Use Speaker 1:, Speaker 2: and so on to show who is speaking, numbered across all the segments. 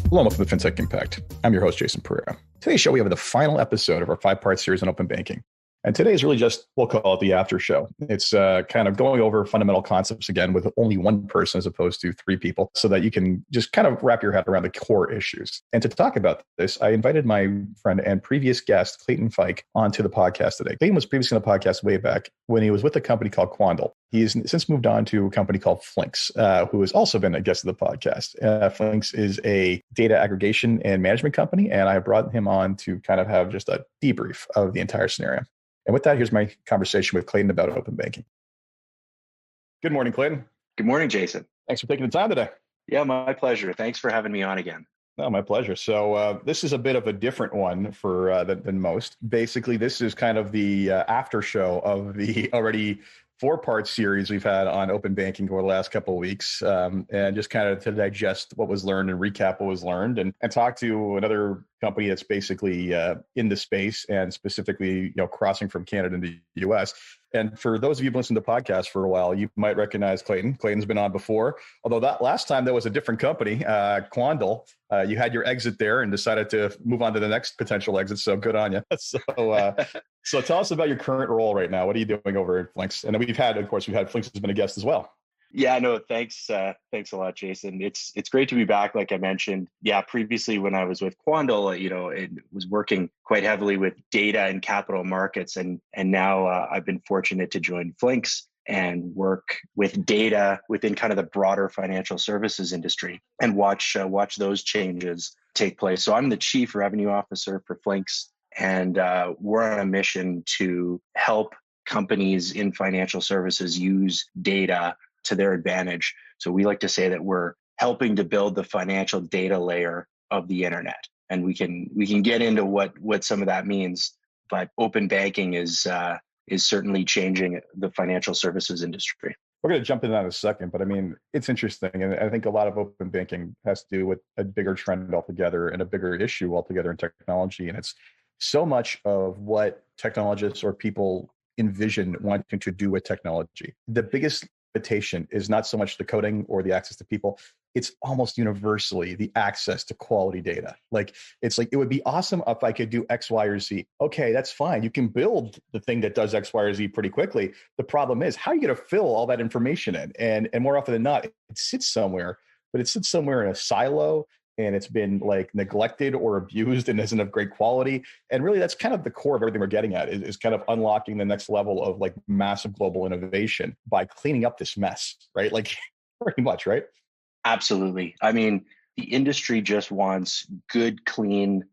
Speaker 1: Hello, welcome to Fintech Impact. I'm your host, Jayson Pereira. Today's show, we have the final episode of our 5-part series on open banking. And today is really just, we'll call it the after show. It's kind of going over fundamental concepts again with only one person as opposed to 3 people so that you can just kind of wrap your head around the core issues. And to talk about this, I invited my friend and previous guest, Clayton Feick, onto the podcast today. Clayton was previously on the podcast way back when he was with a company called Quandl. He's since moved on to a company called Flinks, who has also been a guest of the podcast. Flinks is a data aggregation and management company, and I brought him on to kind of have just a debrief of the entire scenario. And with that, here's my conversation with Clayton about open banking. Good morning, Clayton.
Speaker 2: Good morning, Jayson.
Speaker 1: Thanks for taking the time today.
Speaker 2: Yeah, my pleasure. Thanks for having me on again.
Speaker 1: No, my pleasure. So this is a bit of a different one for than most. Basically, this is kind of the after show of the already 4-part series we've had on open banking over the last couple of weeks, and just kind of to digest what was learned and recap what was learned, and talk to another company that's basically in the space and specifically, crossing from Canada into the U.S. And for those of you who've listened to the podcast for a while, you might recognize Clayton. Clayton's been on before, although that last time there was a different company, Quandl. You had your exit there and decided to move on to the next potential exit. So good on you. So tell us about your current role right now. What are you doing over at Flinks? And we've had Flinks has been a guest as well.
Speaker 2: Yeah, no, thanks. Thanks a lot, Jayson. It's great to be back. Like I mentioned, previously when I was with Quandl, it was working quite heavily with data and capital markets. And now I've been fortunate to join Flinks and work with data within kind of the broader financial services industry and watch those changes take place. So I'm the Chief Revenue Officer for Flinks, and we're on a mission to help companies in financial services use data to their advantage. So we like to say that we're helping to build the financial data layer of the internet. And we can get into what some of that means, but open banking is certainly changing the financial services industry.
Speaker 1: We're going to jump into that in a second, but I mean, it's interesting. And I think a lot of open banking has to do with a bigger trend altogether and a bigger issue altogether in technology. And it's so much of what technologists or people envision wanting to do with technology. The biggest limitation is not so much the coding or the access to people. It's almost universally the access to quality data. It's like, it would be awesome if I could do X, Y, or Z. Okay, that's fine. You can build the thing that does X, Y, or Z pretty quickly. The problem is, how are you going to fill all that information in? And more often than not, it sits somewhere, but it sits somewhere in a silo, and it's been neglected or abused and isn't of great quality. And really, that's kind of the core of everything we're getting at is kind of unlocking the next level of massive global innovation by cleaning up this mess, right? Pretty much, right?
Speaker 2: Absolutely. I mean, the industry just wants good, clean,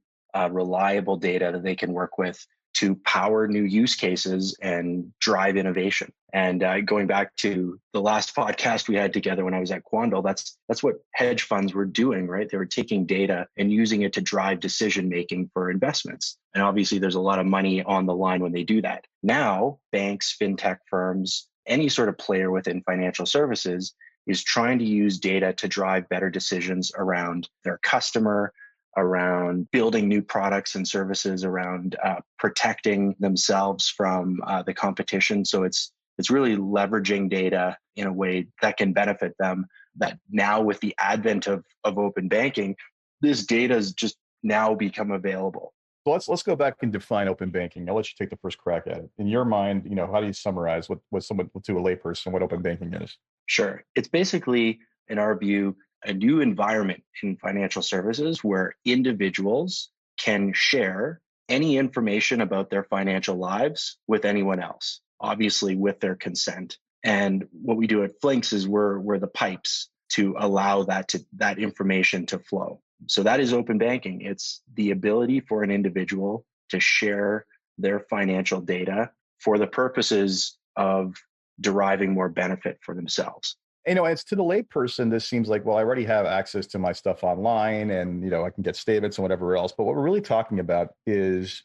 Speaker 2: reliable data that they can work with to power new use cases and drive innovation. And going back to the last podcast we had together when I was at Quandl, that's what hedge funds were doing, right? They were taking data and using it to drive decision-making for investments. And obviously there's a lot of money on the line when they do that. Now, banks, fintech firms, any sort of player within financial services is trying to use data to drive better decisions around their customer, around building new products and services, around protecting themselves from the competition. So it's really leveraging data in a way that can benefit them. That now with the advent of open banking, this data has just now become available.
Speaker 1: So let's go back and define open banking. I'll let you take the first crack at it. In your mind, how do you summarize what someone to a layperson what open banking is?
Speaker 2: Sure. It's basically, in our view, a new environment in financial services where individuals can share any information about their financial lives with anyone else, obviously with their consent. And what we do at Flinks is we're the pipes to allow that information to flow. So that is open banking. It's the ability for an individual to share their financial data for the purposes of deriving more benefit for themselves.
Speaker 1: It's to the layperson, this seems like, well, I already have access to my stuff online and, I can get statements and whatever else. But what we're really talking about is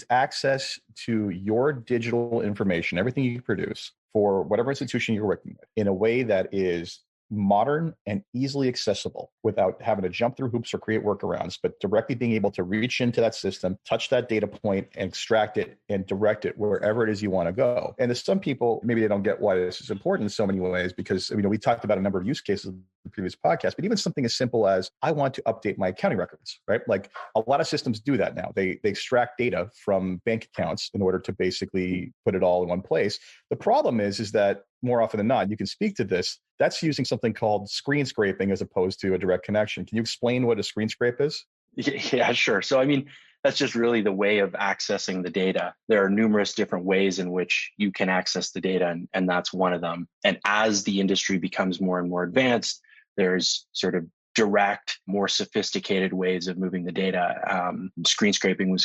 Speaker 1: access to your digital information, everything you produce for whatever institution you're working with in a way that is modern and easily accessible without having to jump through hoops or create workarounds, but directly being able to reach into that system, touch that data point and extract it and direct it wherever it is you want to go. And to some people, maybe they don't get why this is important in so many ways, because we talked about a number of use cases the previous podcast, but even something as simple as I want to update my accounting records, right? Like a lot of systems do that now. They extract data from bank accounts in order to basically put it all in one place. The problem is that more often than not, you can speak to this, that's using something called screen scraping as opposed to a direct connection. Can you explain what a screen scrape is?
Speaker 2: Yeah, sure. So, I mean, that's just really the way of accessing the data. There are numerous different ways in which you can access the data, and that's one of them. And as the industry becomes more and more advanced, there's sort of direct, more sophisticated ways of moving the data. Screen scraping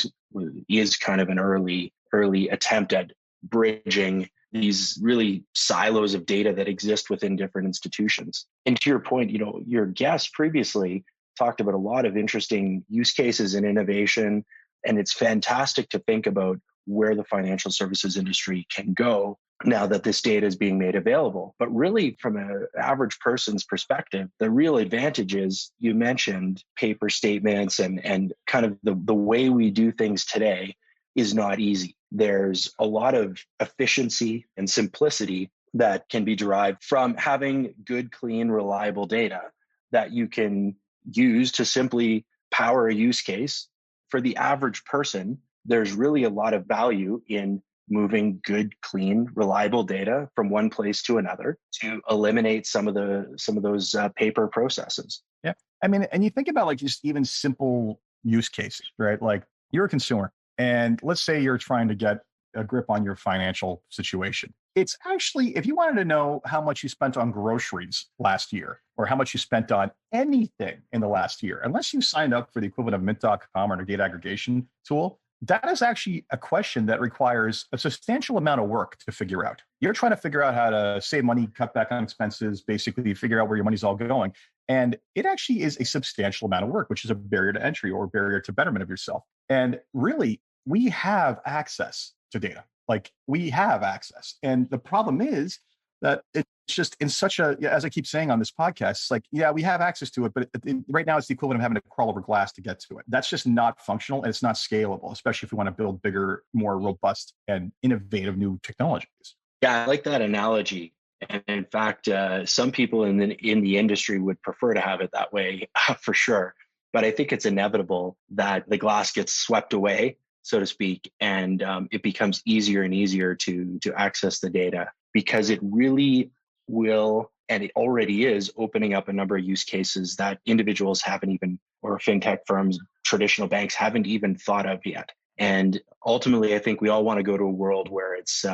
Speaker 2: is kind of an early attempt at bridging these really silos of data that exist within different institutions. And to your point, your guest previously talked about a lot of interesting use cases and innovation. And it's fantastic to think about where the financial services industry can go now that this data is being made available. But really, from an average person's perspective, the real advantage is you mentioned paper statements and kind of the way we do things today is not easy. There's a lot of efficiency and simplicity that can be derived from having good, clean, reliable data that you can use to simply power a use case. For the average person, there's really a lot of value in moving good, clean, reliable data from one place to another to eliminate some of those paper processes.
Speaker 1: Yeah. I mean, and you think about like just even simple use cases, right? Like you're a consumer and let's say you're trying to get a grip on your financial situation. It's actually, if you wanted to know how much you spent on groceries last year or how much you spent on anything in the last year, unless you signed up for the equivalent of mint.com or a data aggregation tool, that is actually a question that requires a substantial amount of work to figure out. You're trying to figure out how to save money, cut back on expenses, basically figure out where your money's all going. And it actually is a substantial amount of work, which is a barrier to entry or a barrier to betterment of yourself. And really, we have access to data. Like we have access. And the problem is that it's just in such a, as I keep saying on this podcast, it's like, yeah, we have access to it, but right now it's the equivalent of having to crawl over glass to get to it. That's just not functional and it's not scalable, especially if we want to build bigger, more robust and innovative new technologies.
Speaker 2: Yeah, I like that analogy. And in fact, some people in the industry would prefer to have it that way for sure. But I think it's inevitable that the glass gets swept away, so to speak, and it becomes easier and easier to access the data because it really will, and it already is, opening up a number of use cases that individuals haven't even, or fintech firms, traditional banks haven't even thought of yet. And ultimately, I think we all want to go to a world where it's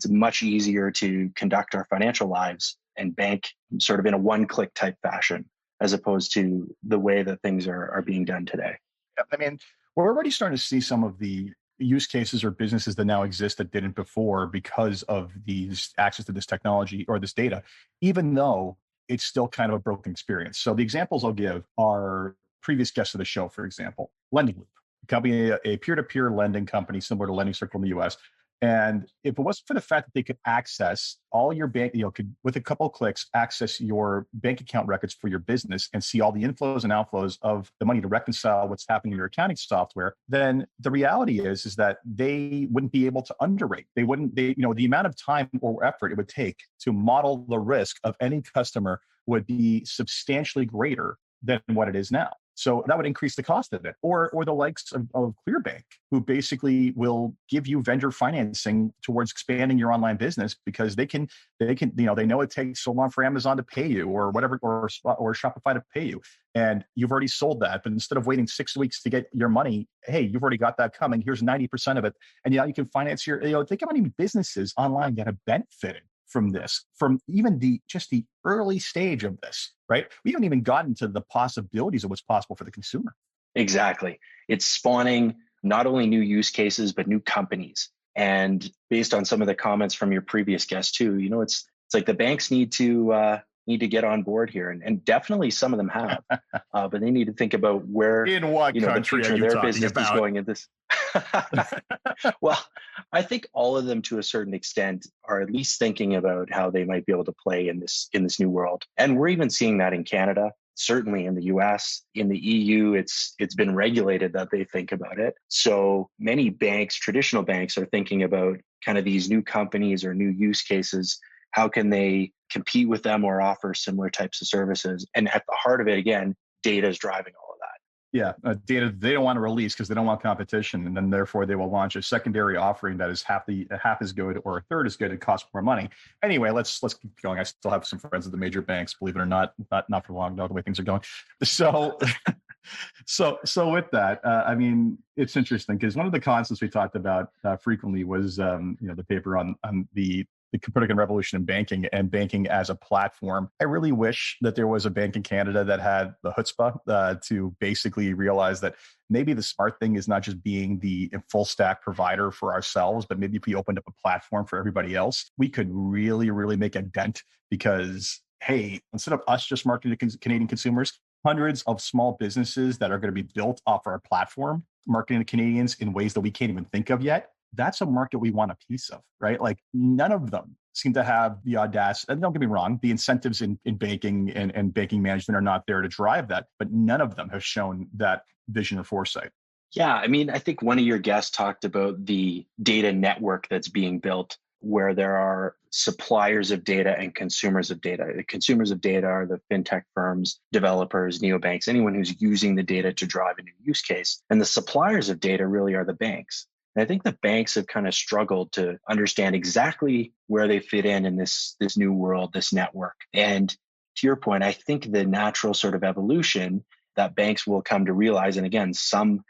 Speaker 2: much easier to conduct our financial lives and bank sort of in a one-click type fashion, as opposed to the way that things are being done today.
Speaker 1: I mean, we're already starting to see some of the use cases or businesses that now exist that didn't before because of these access to this technology or this data, even though it's still kind of a broken experience. So the examples I'll give are previous guests of the show, for example, Lending Loop, a company, a peer-to-peer lending company similar to Lending Circle in the US. And if it wasn't for the fact that they could access all your bank, could with a couple of clicks access your bank account records for your business and see all the inflows and outflows of the money to reconcile what's happening in your accounting software, then the reality is that they wouldn't be able to underwrite. They the amount of time or effort it would take to model the risk of any customer would be substantially greater than what it is now. So that would increase the cost of it. Or the likes of ClearBank, who basically will give you vendor financing towards expanding your online business because they know it takes so long for Amazon to pay you or whatever, or Shopify to pay you. And you've already sold that. But instead of waiting 6 weeks to get your money, hey, you've already got that coming. Here's 90% of it. And now you can finance your, think about even businesses online that have benefited from this, from even the early stage of this, right? We haven't even gotten to the possibilities of what's possible for the consumer.
Speaker 2: Exactly. It's spawning not only new use cases, but new companies. And based on some of the comments from your previous guest too, it's like the banks need to get on board here. And definitely some of them have, but they need to think about where
Speaker 1: in what country
Speaker 2: the
Speaker 1: are you
Speaker 2: their
Speaker 1: talking
Speaker 2: business
Speaker 1: about?
Speaker 2: is going in this. Well, I think all of them to a certain extent are at least thinking about how they might be able to play in this new world. And we're even seeing that in Canada, certainly in the US, in the EU, it's been regulated that they think about it. So many banks, traditional banks, are thinking about kind of these new companies or new use cases. How can they compete with them or offer similar types of services. And at the heart of it, again, data is driving all of that.
Speaker 1: Yeah, data they don't want to release because they don't want competition, and then therefore they will launch a secondary offering that is half as good or a third as good. It costs more money. Anyway, let's keep going. I still have some friends at the major banks, believe it or not, not for long. No, the way things are going. So, so with that, I mean, it's interesting because one of the concepts we talked about frequently was the paper on the Copernican revolution in banking and banking as a platform. I really wish that there was a bank in Canada that had the chutzpah to basically realize that maybe the smart thing is not just being the full stack provider for ourselves, but maybe if we opened up a platform for everybody else, we could really, really make a dent because, hey, instead of us just marketing to Canadian consumers, hundreds of small businesses that are going to be built off our platform, marketing to Canadians in ways that we can't even think of yet. That's a market we want a piece of, right? Like none of them seem to have the audacity. And don't get me wrong, the incentives in banking and banking management are not there to drive that, but none of them have shown that vision or foresight.
Speaker 2: Yeah, I mean, I think one of your guests talked about the data network that's being built where there are suppliers of data and consumers of data. The consumers of data are the fintech firms, developers, neobanks, anyone who's using the data to drive a new use case. And the suppliers of data really are the banks. And I think the banks have kind of struggled to understand exactly where they fit in this new world, this network. And to your point, I think the natural sort of evolution that banks will come to realize, and again, some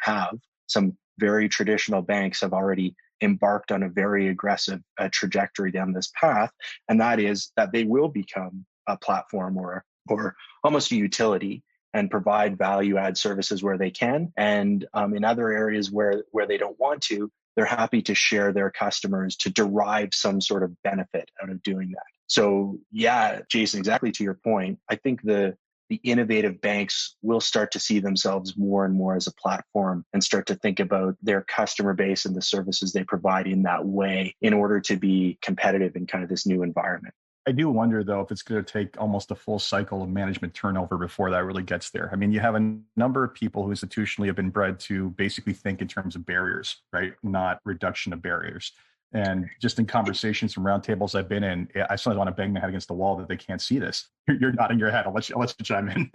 Speaker 2: very traditional banks have already embarked on a very aggressive trajectory down this path, and that is that they will become a platform or almost a utility and provide value-add services where they can. And in other areas where they don't want to, they're happy to share their customers to derive some sort of benefit out of doing that. So yeah, Jayson, exactly to your point, I think the innovative banks will start to see themselves more and more as a platform and start to think about their customer base and the services they provide in that way in order to be competitive in kind of this new environment.
Speaker 1: I do wonder, though, if it's going to take almost a full cycle of management turnover before that really gets there. I mean, you have a number of people who institutionally have been bred to basically think in terms of barriers, right? Not reduction of barriers. And just in conversations from roundtables I've been in, I sometimes want to bang my head against the wall that they can't see this. You're nodding your head. I'll let you chime in.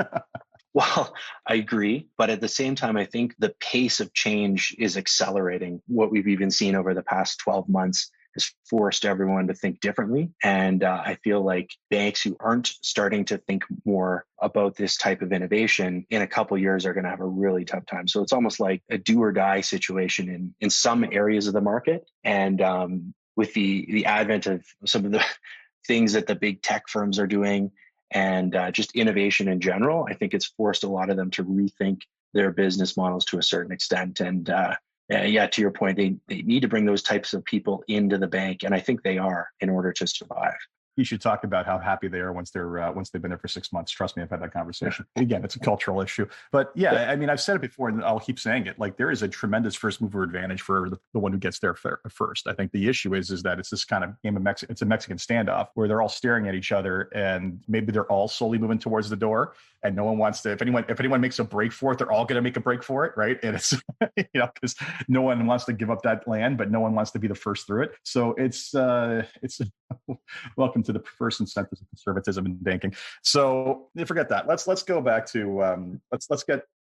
Speaker 2: Well, I agree. But at the same time, I think the pace of change is accelerating. What we've even seen over the past 12 months has forced everyone to think differently. And I feel like banks who aren't starting to think more about this type of innovation in a couple of years are going to have a really tough time. So it's almost like a do or die situation in some areas of the market. And with the advent of some of the things that the big tech firms are doing and just innovation in general, I think it's forced a lot of them to rethink their business models to a certain extent. And yeah, to your point, they need to bring those types of people into the bank, and I think they are in order to survive.
Speaker 1: You should talk about how happy they are once they've been there for 6 months. Trust me, I've had that conversation. Again, it's a cultural issue, but yeah, I mean, I've said it before, and I'll keep saying it. Like, there is a tremendous first mover advantage for the one who gets there first. I think the issue is that it's this kind of game of it's a Mexican standoff where they're all staring at each other, and maybe they're all slowly moving towards the door, and no one wants to. If anyone makes a break for it, they're all going to make a break for it, right? And it's because no one wants to give up that land, but no one wants to be the first through it. So it's welcome to the first incentives of conservatism in banking. So forget that. Let's go back to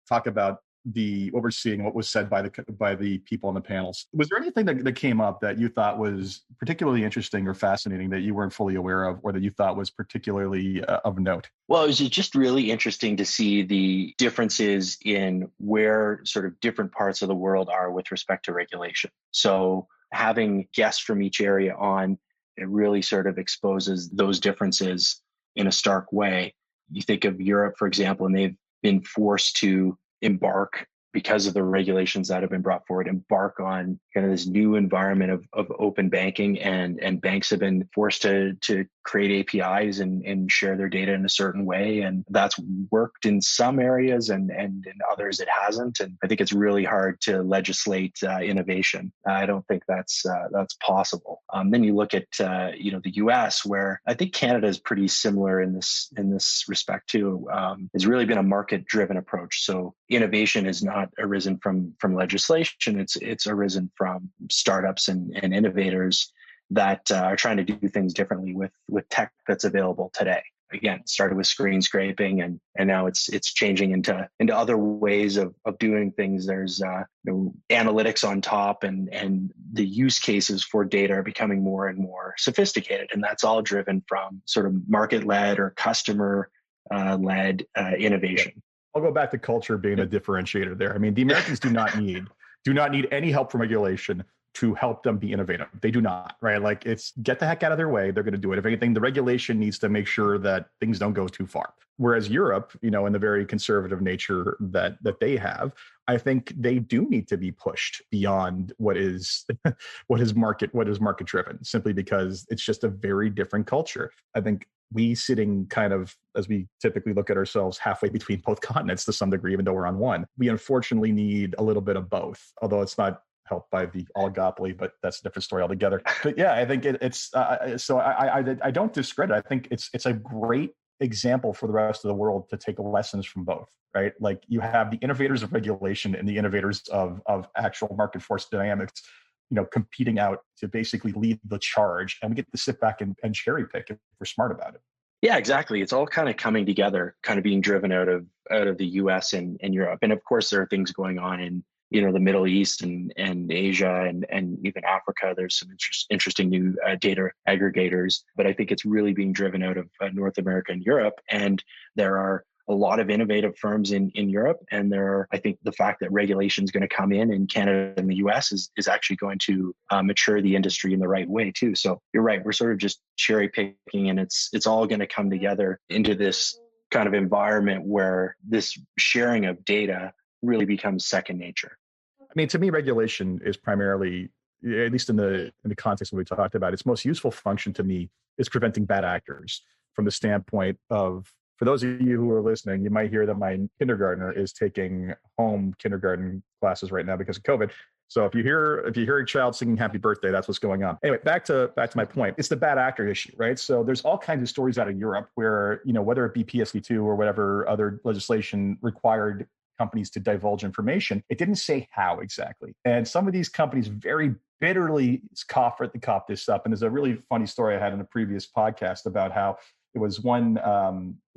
Speaker 1: talk about what we're seeing, what was said by the people on the panels. Was there anything that came up that you thought was particularly interesting or fascinating that you weren't fully aware of, or that you thought was particularly of note?
Speaker 2: Well, it was just really interesting to see the differences in where sort of different parts of the world are with respect to regulation. So having guests from each area on, it really sort of exposes those differences in a stark way. You think of Europe, for example, and they've been forced to embark, because of the regulations that have been brought forward, embark on kind of this new environment of open banking, and banks have been forced to create APIs and share their data in a certain way. And that's worked in some areas, and in others it hasn't. And I think it's really hard to legislate innovation. I don't think that's possible. Then you look at the US, where I think Canada is pretty similar in this respect too. It's really been a market-driven approach. So innovation has not arisen from legislation. It's arisen from startups and innovators that are trying to do things differently with tech that's available today. Again, it started with screen scraping, and now it's changing into other ways of doing things. There's analytics on top, and the use cases for data are becoming more and more sophisticated, and that's all driven from sort of market led or customer led innovation.
Speaker 1: I'll go back to culture being a differentiator there. I mean, the Americans do not need any help from regulation to help them be innovative. They do not, right? Like, it's get the heck out of their way. They're going to do it. If anything, the regulation needs to make sure that things don't go too far. Whereas Europe, in the very conservative nature that they have, I think they do need to be pushed beyond what is market driven, simply because it's just a very different culture. I think we sitting kind of, as we typically look at ourselves, halfway between both continents to some degree, even though we're on one, we unfortunately need a little bit of both, although it's not helped by the oligopoly, but that's a different story altogether. But yeah, I think it's so I don't discredit. I think it's a great example for the rest of the world to take lessons from both, right? Like, you have the innovators of regulation and the innovators of actual market force dynamics, competing out to basically lead the charge, and we get to sit back and cherry pick if we're smart about it.
Speaker 2: Yeah, exactly. It's all kind of coming together, kind of being driven out of the US and Europe. And of course, there are things going on in the Middle East and Asia and even Africa. There's some interesting new data aggregators, but I think it's really being driven out of North America and Europe. And there are a lot of innovative firms in Europe. And I think the fact that regulation is going to come in Canada and the US is actually going to mature the industry in the right way too. So you're right. We're sort of just cherry picking, and it's all going to come together into this kind of environment where this sharing of data really becomes second nature.
Speaker 1: I mean, to me, regulation is primarily, at least in the context that we talked about, its most useful function to me is preventing bad actors, from the standpoint of, for those of you who are listening, you might hear that my kindergartner is taking home kindergarten classes right now because of COVID. So if you hear a child singing happy birthday, that's what's going on. Anyway, back to my point. It's the bad actor issue, right? So there's all kinds of stories out of Europe where, whether it be PSD2 or whatever other legislation required companies to divulge information, it didn't say how exactly. And some of these companies very bitterly cough this up. And there's a really funny story I had in a previous podcast about how it was one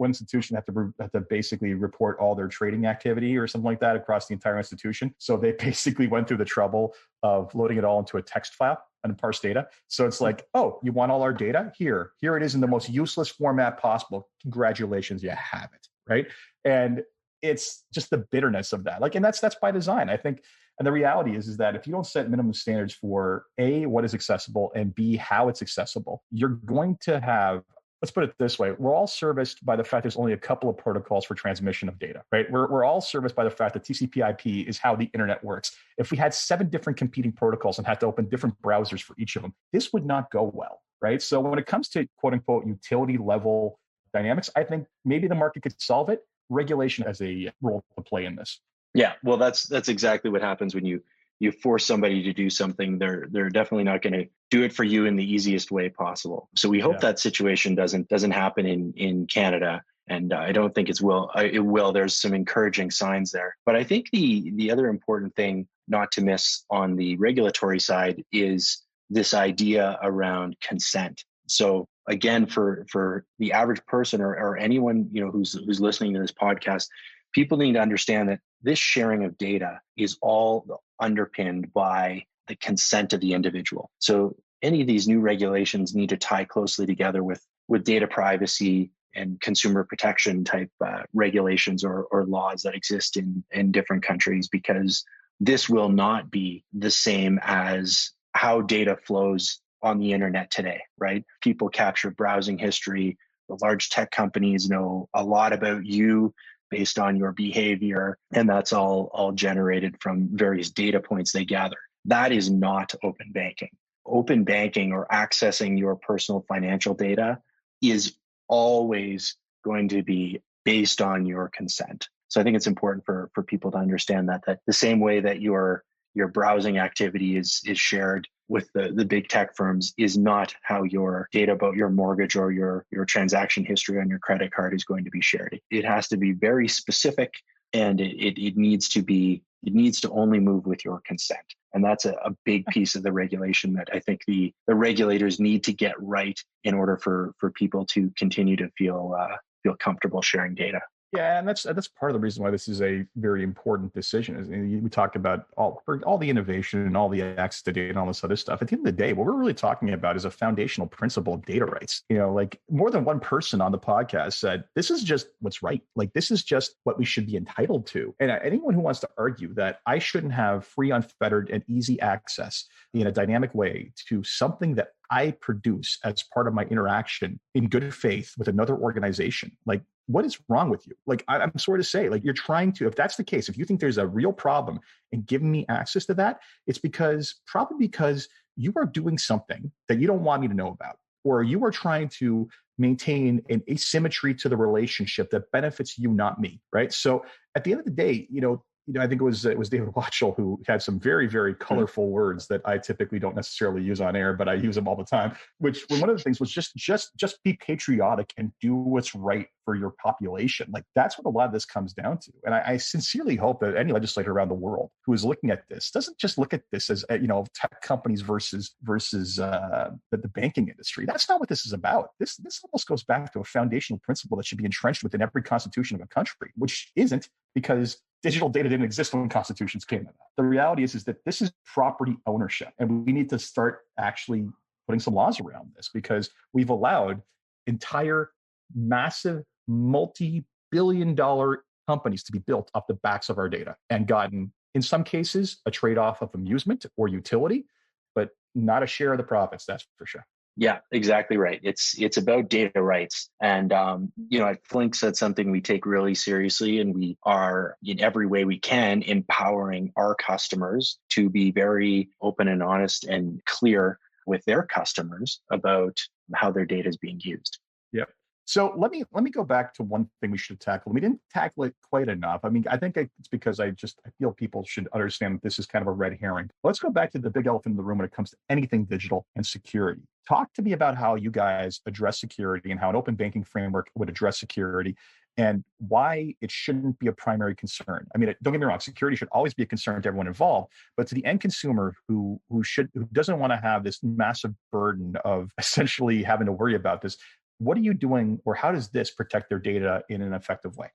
Speaker 1: institution had to basically report all their trading activity or something like that across the entire institution. So they basically went through the trouble of loading it all into a text file and parse data. So it's like, oh, you want all our data? Here it is in the most useless format possible. Congratulations, you have it, right? And it's just the bitterness of that. And that's by design, I think. And the reality is that if you don't set minimum standards for A, what is accessible, and B, how it's accessible, you're going to have, let's put it this way, we're all serviced by the fact there's only a couple of protocols for transmission of data, right? We're all serviced by the fact that TCP/IP is how the internet works. If we had 7 different competing protocols and had to open different browsers for each of them, this would not go well, right? So when it comes to quote unquote utility level dynamics, I think maybe the market could solve it. Regulation has a role to play in this.
Speaker 2: Yeah, well, that's exactly what happens when you force somebody to do something. They're definitely not going to do it for you in the easiest way possible. So we hope that situation doesn't happen in Canada, and I don't think it will. There's some encouraging signs there, but I think the other important thing not to miss on the regulatory side is this idea around consent. So again, for the average person or anyone who's listening to this podcast, people need to understand that this sharing of data is all underpinned by the consent of the individual. So any of these new regulations need to tie closely together with data privacy and consumer protection type regulations or laws that exist in different countries, because this will not be the same as how data flows on the internet today, right? People capture browsing history. The large tech companies know a lot about you based on your behavior, and that's all generated from various data points they gather. That is not open banking. Open banking, or accessing your personal financial data, is always going to be based on your consent. So I think it's important for people to understand that the same way that your browsing activity is shared with the big tech firms is not how your data about your mortgage or your transaction history on your credit card is going to be shared. It has to be very specific, and it needs to only move with your consent. And that's a big piece of the regulation that I think the regulators need to get right in order for people to continue to feel comfortable sharing data.
Speaker 1: Yeah, and that's part of the reason why this is a very important decision. Is we talk about all the innovation and all the access to data and all this other stuff. At the end of the day, what we're really talking about is a foundational principle of data rights. Like more than one person on the podcast said, this is just what's right. Like this is just what we should be entitled to. And anyone who wants to argue that I shouldn't have free, unfettered, and easy access in a dynamic way to something that I produce as part of my interaction in good faith with another organization, like what is wrong with you? Like, I'm sorry to say, like you're trying to, if that's the case, if you think there's a real problem in giving me access to that, it's probably because you are doing something that you don't want me to know about, or you are trying to maintain an asymmetry to the relationship that benefits you, not me, right? So at the end of the day, I think it was David Watchell who had some very, very colorful words that I typically don't necessarily use on air, but I use them all the time. Which one of the things was just be patriotic and do what's right for your population. Like that's what a lot of this comes down to. And I sincerely hope that any legislator around the world who is looking at this doesn't just look at this as tech companies versus the banking industry. That's not what this is about. This almost goes back to a foundational principle that should be entrenched within every constitution of a country, which isn't, because digital data didn't exist when constitutions came about. The reality is that this is property ownership, and we need to start actually putting some laws around this, because we've allowed entire massive multi-billion-dollar companies to be built off the backs of our data and gotten, in some cases, a trade-off of amusement or utility, but not a share of the profits, that's for sure.
Speaker 2: Yeah, exactly right. It's about data rights. And, at Flinks, that's something we take really seriously. And we are, in every way we can, empowering our customers to be very open and honest and clear with their customers about how their data is being used.
Speaker 1: Yep. So let me go back to one thing we should tackle. We didn't tackle it quite enough. I mean, I think it's because I feel people should understand that this is kind of a red herring. Let's go back to the big elephant in the room when it comes to anything digital and security. Talk to me about how you guys address security and how an open banking framework would address security, and why it shouldn't be a primary concern. I mean, don't get me wrong, security should always be a concern to everyone involved, but to the end consumer who doesn't want to have this massive burden of essentially having to worry about this, what are you doing, or how does this protect their data in an effective way?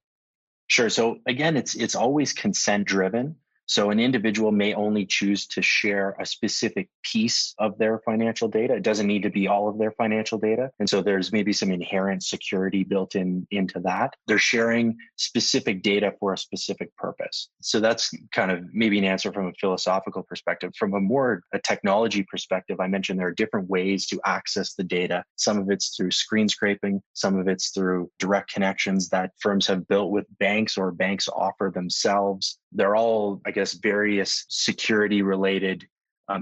Speaker 2: Sure. So again, it's always consent driven. So an individual may only choose to share a specific piece of their financial data. It doesn't need to be all of their financial data. And so there's maybe some inherent security built into that. They're sharing specific data for a specific purpose. So that's kind of maybe an answer from a philosophical perspective. From a technology perspective, I mentioned there are different ways to access the data. Some of it's through screen scraping. Some of it's through direct connections that firms have built with banks or banks offer themselves. They're all, I guess, various security related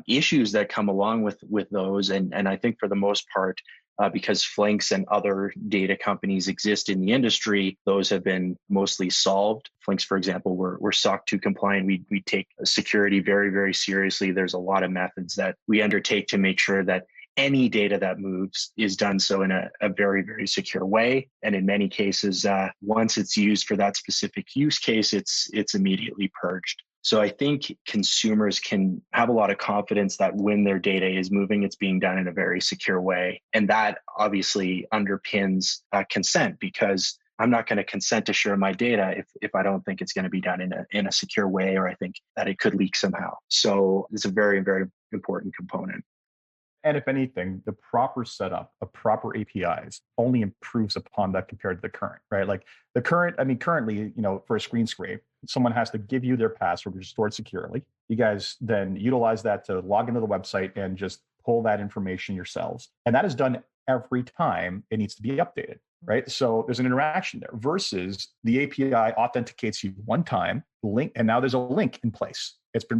Speaker 2: issues that come along with those. And I think for the most part, because Flinks and other data companies exist in the industry, those have been mostly solved. Flinks, for example, we're SOC 2 compliant. We take security very, very seriously. There's a lot of methods that we undertake to make sure that any data that moves is done so in a very, very secure way. And in many cases, once it's used for that specific use case, it's immediately purged. So I think consumers can have a lot of confidence that when their data is moving, it's being done in a very secure way. And that obviously underpins consent, because I'm not going to consent to share my data if I don't think it's going to be done in a secure way, or I think that it could leak somehow. So it's a very, very important component.
Speaker 1: And if anything, the proper setup of proper APIs only improves upon that compared to the current, right? Like currently, for a screen scrape, someone has to give you their password, which is stored securely. You guys then utilize that to log into the website and just pull that information yourselves. And that is done every time it needs to be updated, right? So there's an interaction there versus the API authenticates you one time, link, and now there's a link in place.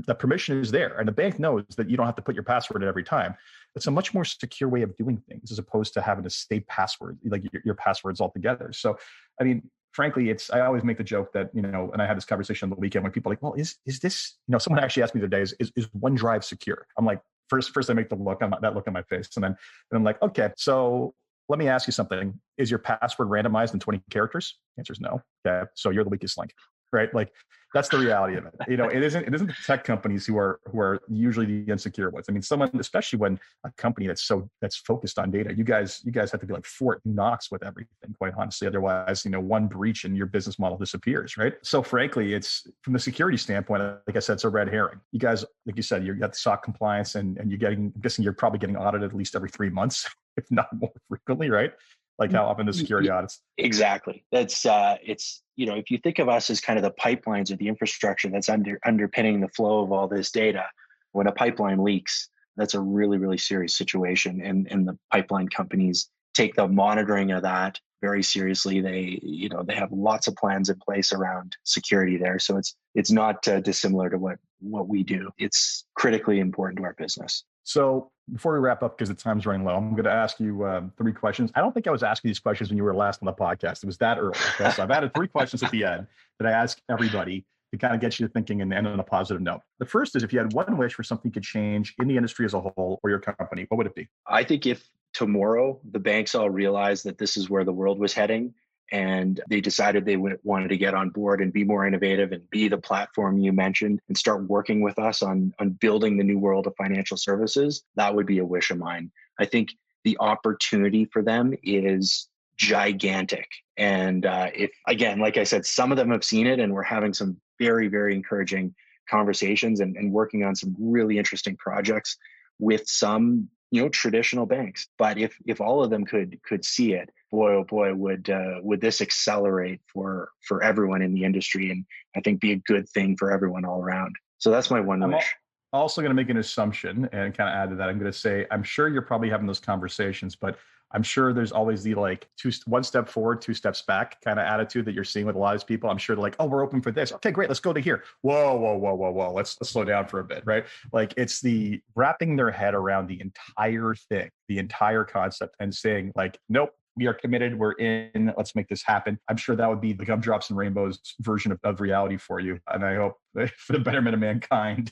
Speaker 1: The permission is there, and the bank knows that you don't have to put your password in every time. It's a much more secure way of doing things as opposed to having to state password, like your passwords altogether. So, I mean, frankly, I always make the joke that, and I had this conversation on the weekend when people are like, well, is this, someone actually asked me the other day, is OneDrive secure? I'm like, first I make that look on my face. And then I'm like, okay, so let me ask you something. Is your password randomized in 20 characters? The answer is no. Okay. So you're the weakest link. right? Like that's the reality of it. It isn't the tech companies who are usually the insecure ones. I mean, someone, especially when a company that's focused on data, you guys have to be like Fort Knox with everything, quite honestly. Otherwise, one breach and your business model disappears, right? So frankly, it's from the security standpoint, like I said, it's a red herring. You guys, like you said, you got the SOC compliance and I'm guessing you're probably getting audited at least every 3 months, if not more frequently, right? Like how often the security audits?
Speaker 2: Exactly. That's it's if you think of us as kind of the pipelines or the infrastructure that's underpinning the flow of all this data, when a pipeline leaks, that's a really, really serious situation. And the pipeline companies take the monitoring of that very seriously. They have lots of plans in place around security there. So it's not dissimilar to what we do. It's critically important to our business.
Speaker 1: So before we wrap up, because the time's running low, I'm going to ask you 3 questions. I don't think I was asking these questions when you were last on the podcast. It was that early. Okay? So I've added 3 questions at the end that I ask everybody to kind of get you thinking and end on a positive note. The first is, if you had one wish for something to change in the industry as a whole or your company, what would it be?
Speaker 2: I think if tomorrow the banks all realized that this is where the world was heading, and they decided they wanted to get on board and be more innovative and be the platform you mentioned and start working with us on building the new world of financial services, that would be a wish of mine. I think the opportunity for them is gigantic. And if, again, like I said, some of them have seen it, and we're having some very, very encouraging conversations and working on some really interesting projects with some traditional banks. But if all of them could see it, boy, oh boy, would this accelerate for everyone in the industry, and I think be a good thing for everyone all around. So that's my one wish.
Speaker 1: I'm also going to make an assumption and kind of add to that. I'm going to say, I'm sure you're probably having those conversations, but I'm sure there's always the like 1 step forward, 2 steps back kind of attitude that you're seeing with a lot of people. I'm sure they're like, oh, we're open for this. Okay, great. Let's go to here. Whoa. Let's slow down for a bit, right? Like it's the wrapping their head around the entire thing, the entire concept, and saying like, nope, we are committed. We're in. Let's make this happen. I'm sure that would be the gumdrops and rainbows version of reality for you. And I hope for the betterment of mankind,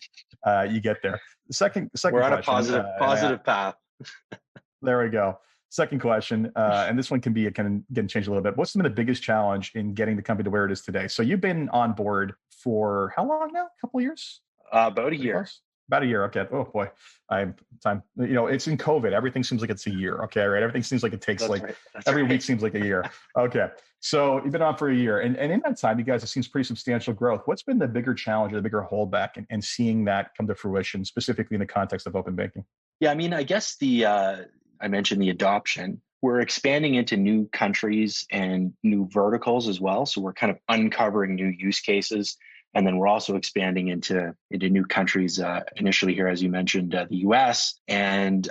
Speaker 1: you get there. The second
Speaker 2: we're on
Speaker 1: question,
Speaker 2: a positive path.
Speaker 1: There we go. Second question, and this one can be getting changed a little bit. What's been the biggest challenge in getting the company to where it is today? So you've been on board for how long now? A couple of years?
Speaker 2: About a year.
Speaker 1: Close? About a year. Okay. Oh boy, time. It's in COVID. Everything seems like it's a year. Okay, right. Everything seems like it takes every week seems like a year. Okay. So you've been on for a year, and in that time, you guys have seen pretty substantial growth. What's been the bigger challenge or the bigger holdback and seeing that come to fruition, specifically in the context of open banking?
Speaker 2: Yeah, I mean, I guess I mentioned the adoption. We're expanding into new countries and new verticals as well. So we're kind of uncovering new use cases. And then we're also expanding into new countries, initially here, as you mentioned, the US. And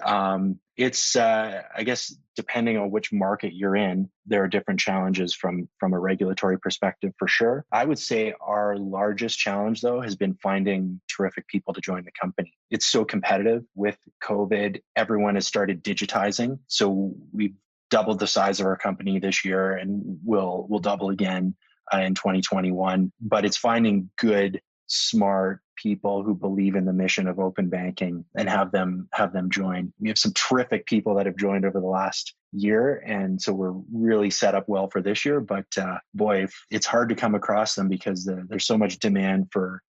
Speaker 2: it's, I guess, depending on which market you're in, there are different challenges from a regulatory perspective, for sure. I would say our largest challenge, though, has been finding terrific people to join the company. It's so competitive. With COVID, everyone has started digitizing. So we've doubled the size of our company this year, and we'll double again in 2021, but it's finding good, smart people who believe in the mission of open banking and have them join. We have some terrific people that have joined over the last year, and so we're really set up well for this year. But boy, it's hard to come across them because there's so much demand for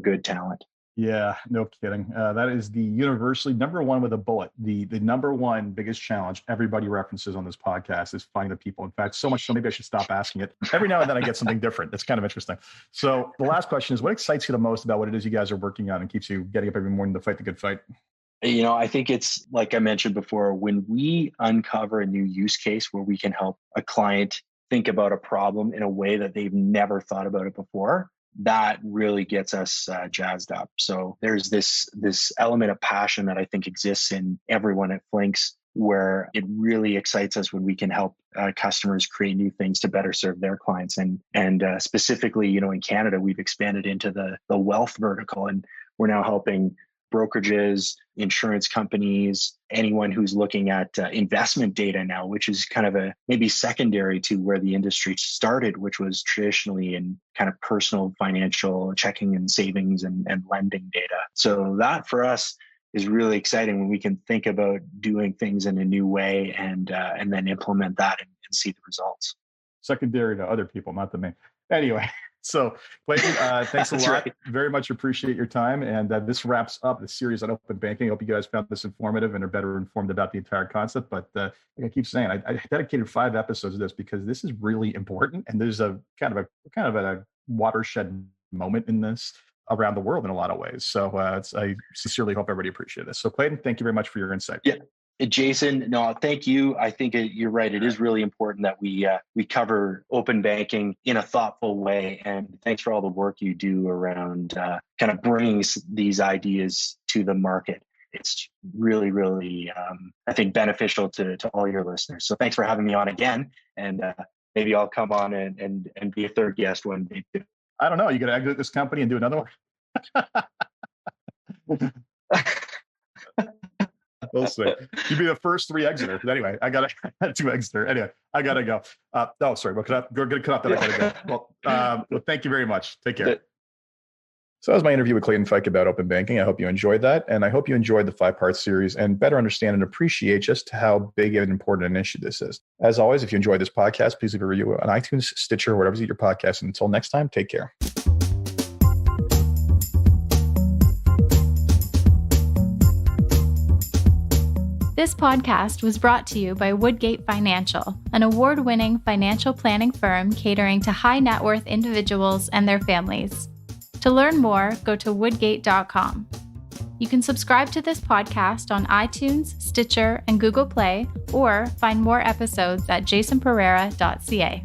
Speaker 2: good talent.
Speaker 1: Yeah, no kidding. That is the universally number one with a bullet. The number one biggest challenge everybody references on this podcast is finding the people. In fact, so much so maybe I should stop asking it. Every now and then I get something different. That's kind of interesting. So the last question is, what excites you the most about what it is you guys are working on and keeps you getting up every morning to fight the good fight?
Speaker 2: I think it's like I mentioned before, when we uncover a new use case where we can help a client think about a problem in a way that they've never thought about it before, that really gets us jazzed up. So there's this element of passion that I think exists in everyone at Flinks, where it really excites us when we can help customers create new things to better serve their clients. And specifically, in Canada, we've expanded into the wealth vertical, and we're now helping brokerages, insurance companies, anyone who's looking at investment data now, which is kind of maybe secondary to where the industry started, which was traditionally in kind of personal financial checking and savings and lending data. So that for us is really exciting when we can think about doing things in a new way and then implement that and see the results.
Speaker 1: Secondary to other people, not the main. Anyway, So, Clayton, thanks a
Speaker 2: That's
Speaker 1: lot.
Speaker 2: right.
Speaker 1: Very much appreciate your time. And this wraps up the series on open banking. I hope you guys found this informative and are better informed about the entire concept. But like I keep saying, I dedicated 5 episodes to this because this is really important. And there's a kind of a watershed moment in this around the world in a lot of ways. So I sincerely hope everybody appreciated this. So, Clayton, thank you very much for your insight.
Speaker 2: Yeah. Jason, no, thank you. I think you're right. It is really important that we cover open banking in a thoughtful way. And thanks for all the work you do around kind of bringing these ideas to the market. It's really, really, I think, beneficial to all your listeners. So thanks for having me on again. And maybe I'll come on and be a third guest one day too.
Speaker 1: I don't know. You got to exit this company and do another one? We'll see. You'd be the first 3 exiters. But anyway, I got 2 exiters. Anyway, I got to go. Oh, sorry. We're going to cut off that. I got to go. Well, thank you very much. Take care. So that was my interview with Clayton Feick about open banking. I hope you enjoyed that. And I hope you enjoyed the 5-part series and better understand and appreciate just how big and important an issue this is. As always, if you enjoyed this podcast, please leave a review on iTunes, Stitcher, wherever you get your podcast. And until next time, take care.
Speaker 3: This podcast was brought to you by Woodgate Financial, an award-winning financial planning firm catering to high net worth individuals and their families. To learn more, go to woodgate.com. You can subscribe to this podcast on iTunes, Stitcher, and Google Play, or find more episodes at jasonpereira.ca.